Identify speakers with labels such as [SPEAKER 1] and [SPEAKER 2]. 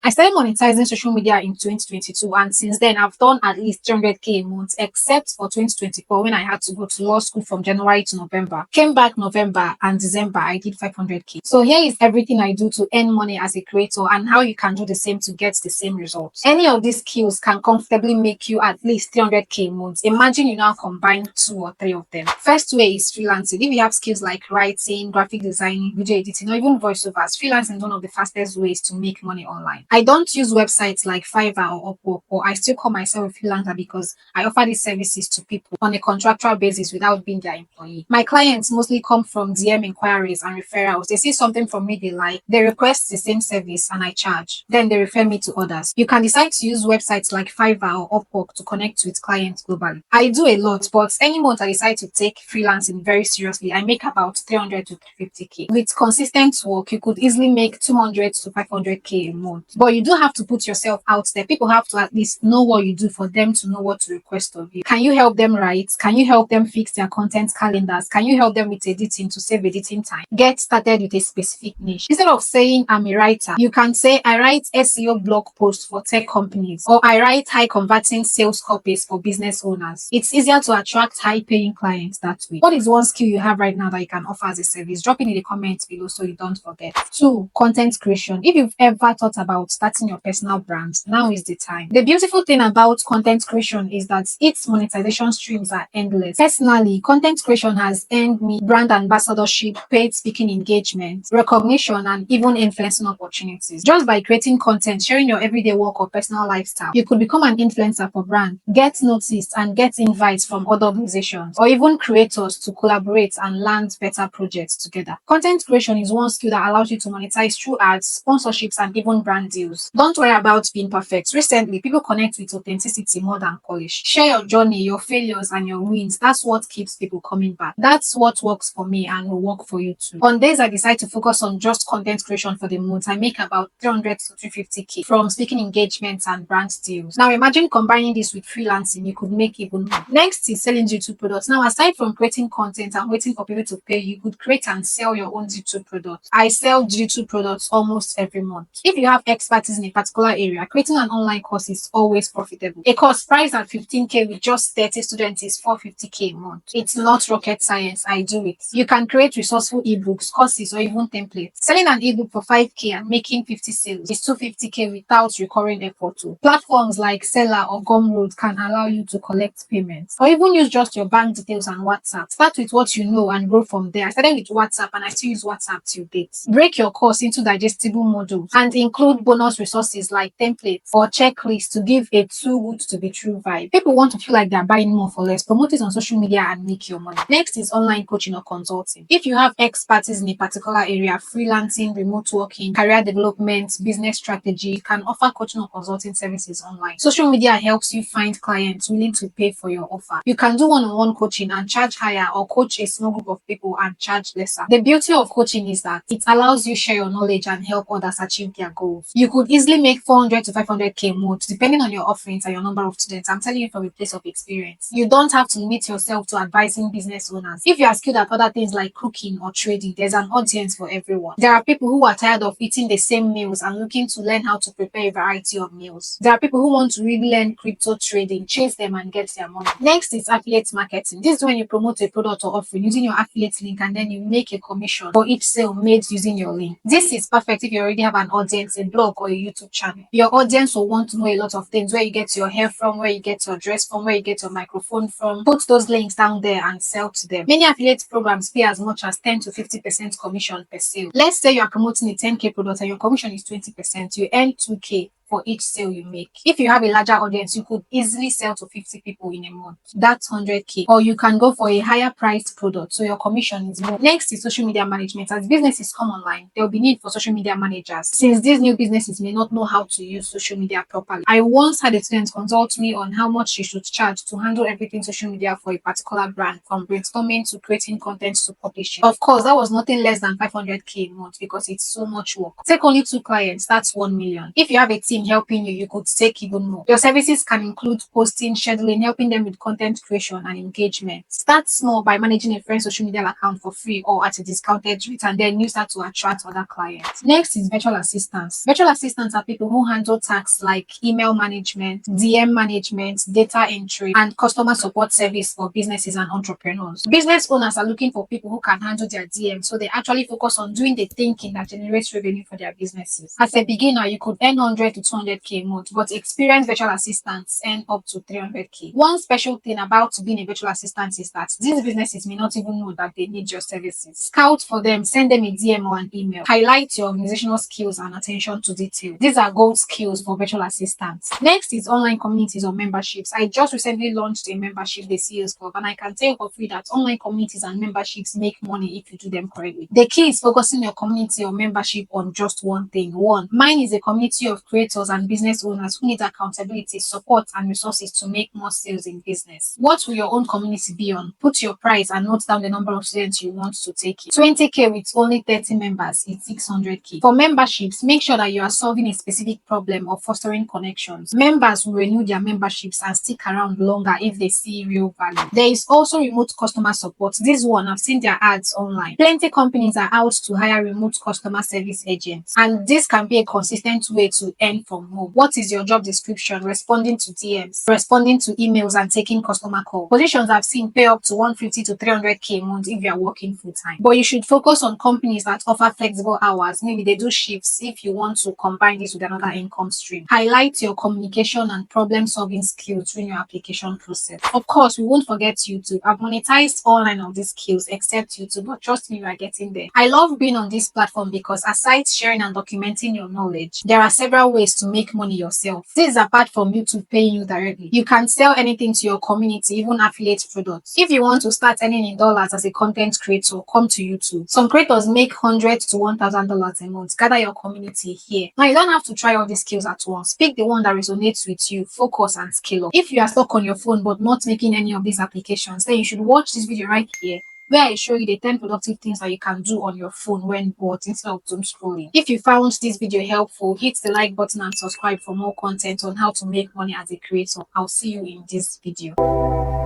[SPEAKER 1] I started monetizing social media in 2022, and since then I've done at least 300K a month, except for 2024 when I had to go to law school from January to November. Came back November and December, I did 500K. So here is everything I do to earn money as a creator and how you can do the same to get the same results. Any of these skills can comfortably make you at least 300K a month. Imagine you now combine two or three of them. First way is freelancing. If you have skills like writing, graphic designing, video editing, or even voiceovers, freelancing is one of the fastest ways to make money online. I don't use websites like Fiverr or Upwork, but I still call myself a freelancer because I offer these services to people on a contractual basis without being their employee. My clients mostly come from DM inquiries and referrals. They see something from me they like, they request the same service and I charge. Then they refer me to others. You can decide to use websites like Fiverr or Upwork to connect with clients globally. I do a lot, but any month I decide to take freelancing very seriously, I make about 300 to 350K. With consistent work, you could easily make 200 to 500K a month. But you do have to put yourself out there. People have to at least know what you do for them to know what to request of you. Can you help them write? Can you help them fix their content calendars? Can you help them with editing to save editing time? Get started with a specific niche. Instead of saying I'm a writer, you can say I write SEO blog posts for tech companies, or I write high converting sales copies for business owners. It's easier to attract high paying clients that way. What is one skill you have right now that you can offer as a service? Drop it in the comments below so you don't forget. 2. Content creation. If you've ever thought about starting your personal brand, now is the time. The beautiful thing about content creation is that its monetization streams are endless. Personally, content creation has earned me brand ambassadorship, paid speaking engagements, recognition, and even influencing opportunities. Just by creating content, sharing your everyday work or personal lifestyle, you could become an influencer for brand, get noticed, and get invites from other organizations or even creators to collaborate and land better projects together. Content creation is one skill that allows you to monetize through ads, sponsorships, and even brand deals. Don't worry about being perfect. Recently, people connect with authenticity more than polish. Share your journey, your failures, and your wins. That's what keeps people coming back. That's what works for me and will work for you too. On days I decide to focus on just content creation for the month, I make about 300 to 350K from speaking engagements and brand deals. Now imagine combining this with freelancing, you could make even more. Next is selling digital products. Now, aside from creating content and waiting for people to pay, you could create and sell your own digital products. I sell digital products almost every month. If you have expertise in a particular area, creating an online course is always profitable. A course priced at 15K with just 30 students is 450K a month. It's not rocket science. I do it. You can create resourceful ebooks, courses, or even templates. Selling an ebook for 5K and making 50 sales is 250K without recurring effort too. Platforms like Seller or Gumroad can allow you to collect payments, or even use just your bank details and WhatsApp. Start with what you know and grow from there. I started with WhatsApp and I still use WhatsApp till date. Break your course into digestible modules and include bonus resources like templates or checklists to give a too good to be true vibe. People want to feel like they're buying more for less. Promote it on social media and make your money. Next is online coaching or consulting. If you have expertise in a particular area, freelancing, remote working, career development, business strategy, you can offer coaching or consulting services online. Social media helps you find clients willing to pay for your offer. You can do one-on-one coaching and charge higher, or coach a small group of people and charge lesser. The beauty of coaching is that it allows you share your knowledge and help others achieve their goals. You could easily make 400 to 500K a month depending on your offerings and your number of students. I'm telling you from a place of experience. You don't have to limit yourself to advising business owners. If you are skilled at other things like cooking or trading, there's an audience for everyone. There are people who are tired of eating the same meals and looking to learn how to prepare a variety of meals. There are people who want to really learn crypto trading, chase them and get their money. Next is affiliate marketing. This is when you promote a product or offering using your affiliate link and then you make a commission for each sale made using your link. This is perfect if you already have an audience, a blog or a YouTube channel. Your audience will want to know a lot of things: where you get your hair from, where you get your dress from, where you get your microphone from. Put those links down there and sell to them. Many affiliate programs pay as much as 10 to 50% commission per sale. Let's say you are promoting a 10K product and your commission is 20%. You earn 2K for each sale you make. If you have a larger audience, you could easily sell to 50 people in a month. That's 100K. Or you can go for a higher priced product, so your commission is more. Next is social media management. As businesses come online, there will be need for social media managers, since these new businesses may not know how to use social media properly. I once had a student consult me on how much she should charge to handle everything social media for a particular brand, from brainstorming to creating content to publishing. Of course, that was nothing less than 500K a month because it's so much work. Take only 2 clients, that's 1 million. If you have a team team helping you, you could take even more. Your services can include posting, scheduling, helping them with content creation and engagement. Start small by managing a friend's social media account for free or at a discounted rate, and then use that to attract other clients. Next is virtual assistants. Virtual assistants are people who handle tasks like email management, DM management, data entry, and customer support service for businesses and entrepreneurs. Business owners are looking for people who can handle their DM, so they actually focus on doing the thinking that generates revenue for their businesses. As a beginner, you could earn 100 to 200k a month, but experienced virtual assistants earn up to 300k. One special thing about being a virtual assistant is that these businesses may not even know that they need your services. Scout for them, send them a DM or an email. Highlight your organizational skills and attention to detail. These are gold skills for virtual assistants. Next is online communities or memberships. I just recently launched a membership, the CEOs Club, and I can tell you for free that online communities and memberships make money if you do them correctly. The key is focusing your community or membership on just one thing. Mine is a community of creators and business owners who need accountability, support, and resources to make more sales in business. What will your own community be on? Put your price and note down the number of students you want to take it. 20k with only 30 members is 600k. For memberships, make sure that you are solving a specific problem or fostering connections. Members will renew their memberships and stick around longer if they see real value. There is also remote customer support. This one, I've seen their ads online. Plenty companies are out to hire remote customer service agents, and this can be a consistent way to earn from home. What is your job description? Responding to DMs, responding to emails, and taking customer calls. Positions I've seen pay up to 150 to 300k a month if you are working full time. But you should focus on companies that offer flexible hours. Maybe they do shifts if you want to combine this with another income stream. Highlight your communication and problem solving skills during your application process. Of course, we won't forget YouTube. I've monetized all nine of these skills except YouTube, but trust me, we are getting there. I love being on this platform because aside sharing and documenting your knowledge, there are several ways to make money yourself. This is apart from YouTube paying you directly. You can sell anything to your community, even affiliate products. If you want to start earning in dollars as a content creator, come to YouTube. Some creators make $100 to $1,000 a month. Gather your community here. Now, you don't have to try all these skills at once. Pick the one that resonates with you, focus and scale up. If you are stuck on your phone but not making any of these applications, then you should watch this video right here, where I show you the 10 productive things that you can do on your phone when bored instead of doom scrolling. If you found this video helpful, hit the like button and subscribe for more content on how to make money as a creator. I'll see you in this video.